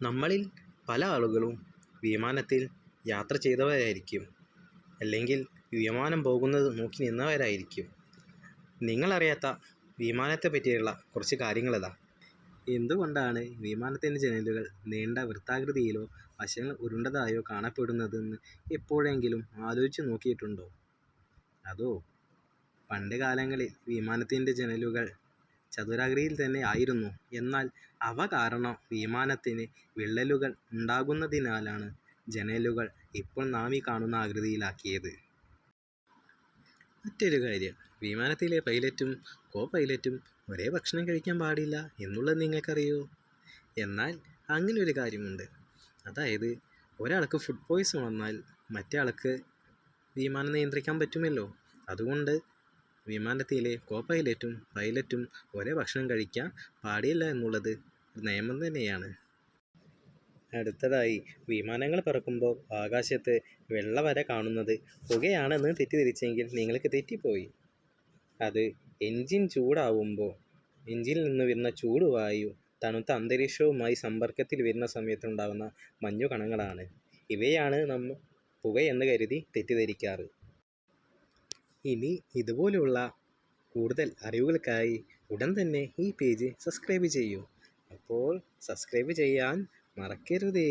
നമ്മളിൽ പല ആളുകളും വിമാനത്തിൽ യാത്ര ചെയ്തവരായിരിക്കും, അല്ലെങ്കിൽ വിമാനം പോകുന്നത് നോക്കി നിന്നവരായിരിക്കും. നിങ്ങളറിയാത്ത വിമാനത്തെ പറ്റിയുള്ള കുറച്ച് കാര്യങ്ങളിതാ. എന്തുകൊണ്ടാണ് വിമാനത്തിൻ്റെ ജനലുകൾ നീണ്ട വൃത്താകൃതിയിലോ വശങ്ങൾ ഉരുണ്ടതായോ കാണപ്പെടുന്നതെന്ന് എപ്പോഴെങ്കിലും ആലോചിച്ച് നോക്കിയിട്ടുണ്ടോ? അതോ പണ്ട് കാലങ്ങളിൽ വിമാനത്തിൻ്റെ ജനലുകൾ ചതുരാകൃതിയിൽ തന്നെ ആയിരുന്നു, എന്നാൽ അവ കാരണം വിമാനത്തിന് വിള്ളലുകൾ ഉണ്ടാകുന്നതിനാലാണ് ജനലുകൾ ഇപ്പോൾ നാം ഈ കാണുന്ന ആകൃതിയിലാക്കിയത്. മറ്റൊരു കാര്യം, വിമാനത്തിലെ പൈലറ്റും കോ പൈലറ്റും ഒരേ ഭക്ഷണം കഴിക്കാൻ പാടില്ല എന്നുള്ളത് നിങ്ങൾക്കറിയോ? എന്നാൽ അങ്ങനെ ഒരു കാര്യമുണ്ട്. അതായത്, ഒരാൾക്ക് ഫുഡ് പോയ്സൺ വന്നാൽ മറ്റേ ആൾക്ക് വിമാനം നിയന്ത്രിക്കാൻ പറ്റുമല്ലോ. അതുകൊണ്ട് വിമാനത്തിലെ കോ പൈലറ്റും പൈലറ്റും ഒരേ ഭക്ഷണം കഴിക്കാൻ പാടില്ല എന്നുള്ളത് നിയമം തന്നെയാണ്. അടുത്തതായി, വിമാനങ്ങൾ പറക്കുമ്പോൾ ആകാശത്ത് വെള്ള വര കാണുന്നത് പുകയാണെന്ന് തെറ്റിദ്ധരിച്ചെങ്കിൽ നിങ്ങൾക്ക് തെറ്റിപ്പോയി. അത് എൻജിൻ ചൂടാവുമ്പോൾ എൻജിനിൽ നിന്ന് വരുന്ന ചൂടുവായു തണുത്ത അന്തരീക്ഷവുമായി സമ്പർക്കത്തിൽ വരുന്ന സമയത്തുണ്ടാകുന്ന മഞ്ഞുകണങ്ങളാണ്. ഇവയാണ് നമ്മൾ പുകയെന്ന് കരുതി തെറ്റിദ്ധരിക്കാറ്. ഇനി ഇതുപോലുള്ള കൂടുതൽ അറിവുകൾക്കായി ഉടൻ തന്നെ ഈ പേജ് സബ്സ്ക്രൈബ് ചെയ്യൂ. അപ്പോൾ സബ്സ്ക്രൈബ് ചെയ്യാൻ മറക്കരുതേ.